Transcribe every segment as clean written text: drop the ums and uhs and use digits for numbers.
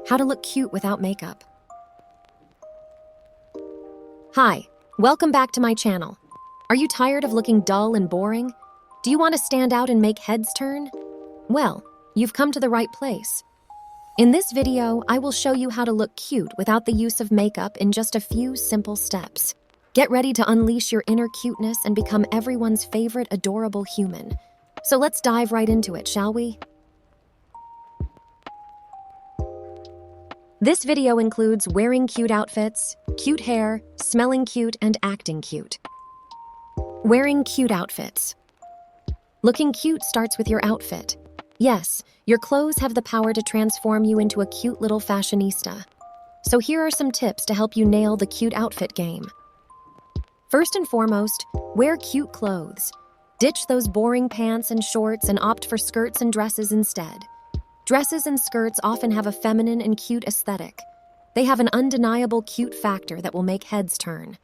How to look cute without makeup. Hi, welcome back to my channel. Are you tired of looking dull and boring? Do you want to stand out and make heads turn? Well, you've come to the right place. In this video, I will show you how to look cute without the use of makeup in just a few simple steps. Get ready to unleash your inner cuteness and become everyone's favorite adorable human. So let's dive right into it, shall we? This video includes wearing cute outfits, cute hair, smelling cute, and acting cute. Wearing cute outfits. Looking cute starts with your outfit. Yes, your clothes have the power to transform you into a cute little fashionista. So here are some tips to help you nail the cute outfit game. First and foremost, wear cute clothes. Ditch those boring pants and shorts and opt for skirts and dresses instead. Dresses and skirts often have a feminine and cute aesthetic. They have an undeniable cute factor that will make heads turn.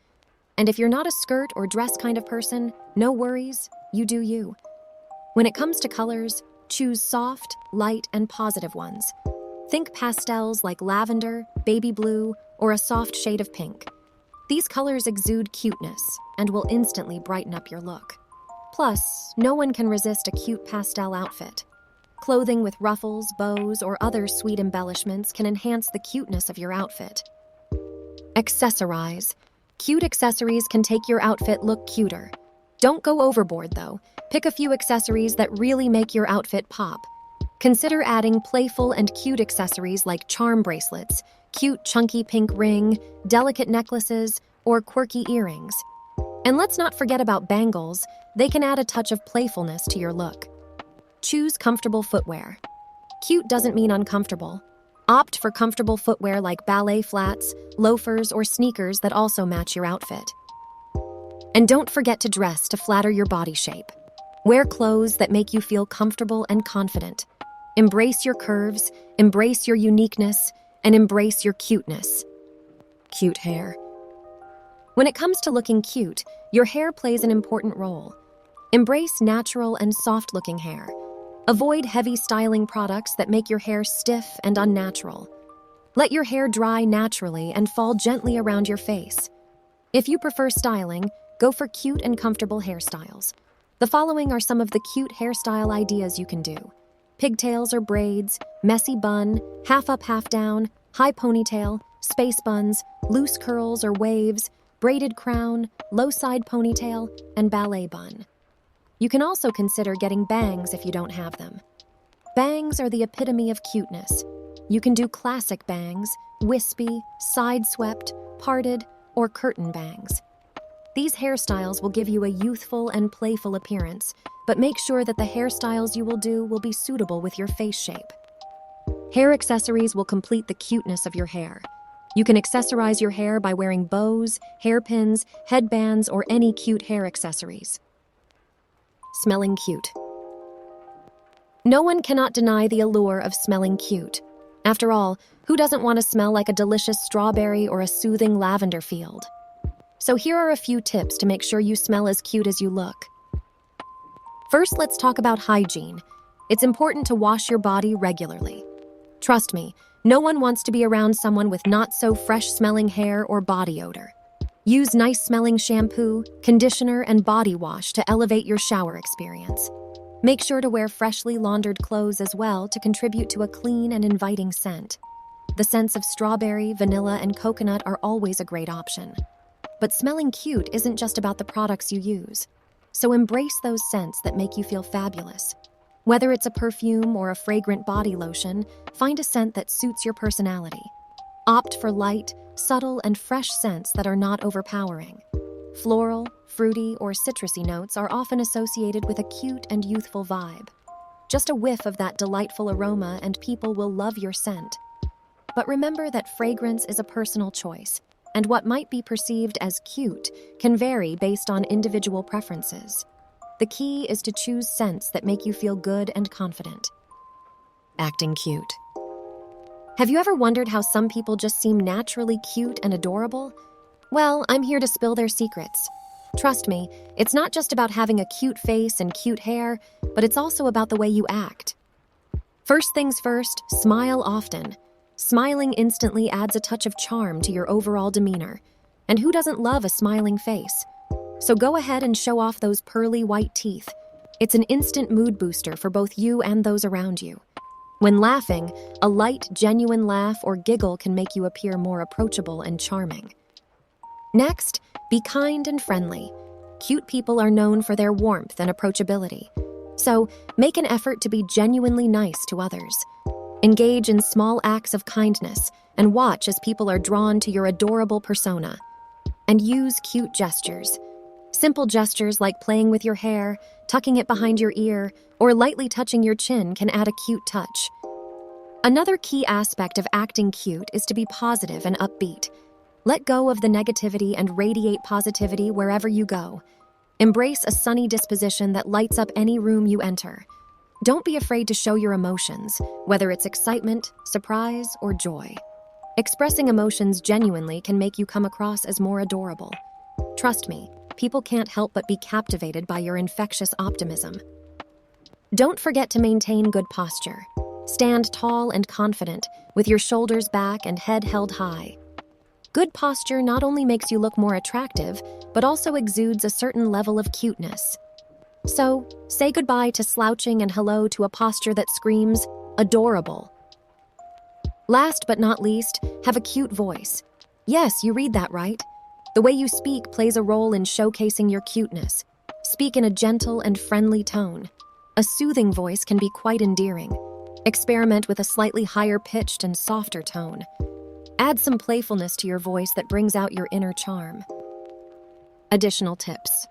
And if you're not a skirt or dress kind of person, no worries, you do you. When it comes to colors, choose soft, light, and positive ones. Think pastels like lavender, baby blue, or a soft shade of pink. These colors exude cuteness and will instantly brighten up your look. Plus, no one can resist a cute pastel outfit. Clothing with ruffles, bows, or other sweet embellishments can enhance the cuteness of your outfit. Accessorize. Cute accessories can take your outfit look cuter. Don't go overboard, though. Pick a few accessories that really make your outfit pop. Consider adding playful and cute accessories like charm bracelets, cute chunky pink ring, delicate necklaces, or quirky earrings. And let's not forget about bangles. They can add a touch of playfulness to your look. Choose comfortable footwear. Cute doesn't mean uncomfortable. Opt for comfortable footwear like ballet flats, loafers, or sneakers that also match your outfit. And don't forget to dress to flatter your body shape. Wear clothes that make you feel comfortable and confident. Embrace your curves, embrace your uniqueness, and embrace your cuteness. Cute hair. When it comes to looking cute, your hair plays an important role. Embrace natural and soft-looking hair. Avoid heavy styling products that make your hair stiff and unnatural. Let your hair dry naturally and fall gently around your face. If you prefer styling, go for cute and comfortable hairstyles. The following are some of the cute hairstyle ideas you can do. Pigtails or braids, messy bun, half up, half down, high ponytail, space buns, loose curls or waves, braided crown, low side ponytail, and ballet bun. You can also consider getting bangs if you don't have them. Bangs are the epitome of cuteness. You can do classic bangs, wispy, side-swept, parted, or curtain bangs. These hairstyles will give you a youthful and playful appearance, but make sure that the hairstyles you will do will be suitable with your face shape. Hair accessories will complete the cuteness of your hair. You can accessorize your hair by wearing bows, hairpins, headbands, or any cute hair accessories. Smelling cute. No one cannot deny the allure of smelling cute. After all, who doesn't want to smell like a delicious strawberry or a soothing lavender field? So here are a few tips to make sure you smell as cute as you look. First, let's talk about hygiene. It's important to wash your body regularly. Trust me, no one wants to be around someone with not so fresh-smelling hair or body odor. Use nice-smelling shampoo, conditioner, and body wash to elevate your shower experience. Make sure to wear freshly laundered clothes as well to contribute to a clean and inviting scent. The scents of strawberry, vanilla, and coconut are always a great option. But smelling cute isn't just about the products you use. So embrace those scents that make you feel fabulous. Whether it's a perfume or a fragrant body lotion, find a scent that suits your personality. Opt for light, subtle, and fresh scents that are not overpowering. Floral, fruity, or citrusy notes are often associated with a cute and youthful vibe. Just a whiff of that delightful aroma and people will love your scent. But remember that fragrance is a personal choice, and what might be perceived as cute can vary based on individual preferences. The key is to choose scents that make you feel good and confident. Acting cute. Have you ever wondered how some people just seem naturally cute and adorable? Well, I'm here to spill their secrets. Trust me, it's not just about having a cute face and cute hair, but it's also about the way you act. First things first, smile often. Smiling instantly adds a touch of charm to your overall demeanor. And who doesn't love a smiling face? So go ahead and show off those pearly white teeth. It's an instant mood booster for both you and those around you. When laughing, a light, genuine laugh or giggle can make you appear more approachable and charming. Next, be kind and friendly. Cute people are known for their warmth and approachability. So, make an effort to be genuinely nice to others. Engage in small acts of kindness and watch as people are drawn to your adorable persona. And use cute gestures. Simple gestures like playing with your hair, tucking it behind your ear, or lightly touching your chin can add a cute touch. Another key aspect of acting cute is to be positive and upbeat. Let go of the negativity and radiate positivity wherever you go. Embrace a sunny disposition that lights up any room you enter. Don't be afraid to show your emotions, whether it's excitement, surprise, or joy. Expressing emotions genuinely can make you come across as more adorable. Trust me, people can't help but be captivated by your infectious optimism. Don't forget to maintain good posture. Stand tall and confident, with your shoulders back and head held high. Good posture not only makes you look more attractive, but also exudes a certain level of cuteness. So, say goodbye to slouching and hello to a posture that screams, adorable. Last but not least, have a cute voice. Yes, you read that right. The way you speak plays a role in showcasing your cuteness. Speak in a gentle and friendly tone. A soothing voice can be quite endearing. Experiment with a slightly higher-pitched and softer tone. Add some playfulness to your voice that brings out your inner charm. Additional tips.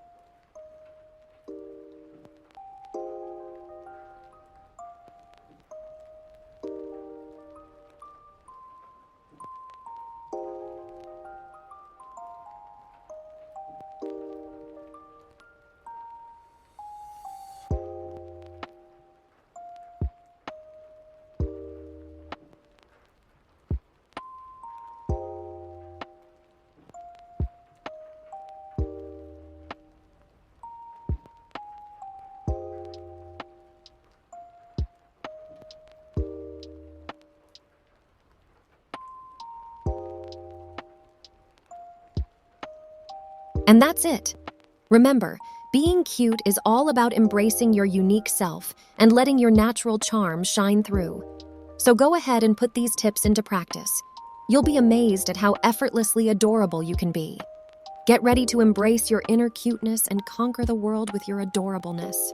And that's it. Remember, being cute is all about embracing your unique self and letting your natural charm shine through. So go ahead and put these tips into practice. You'll be amazed at how effortlessly adorable you can be. Get ready to embrace your inner cuteness and conquer the world with your adorableness.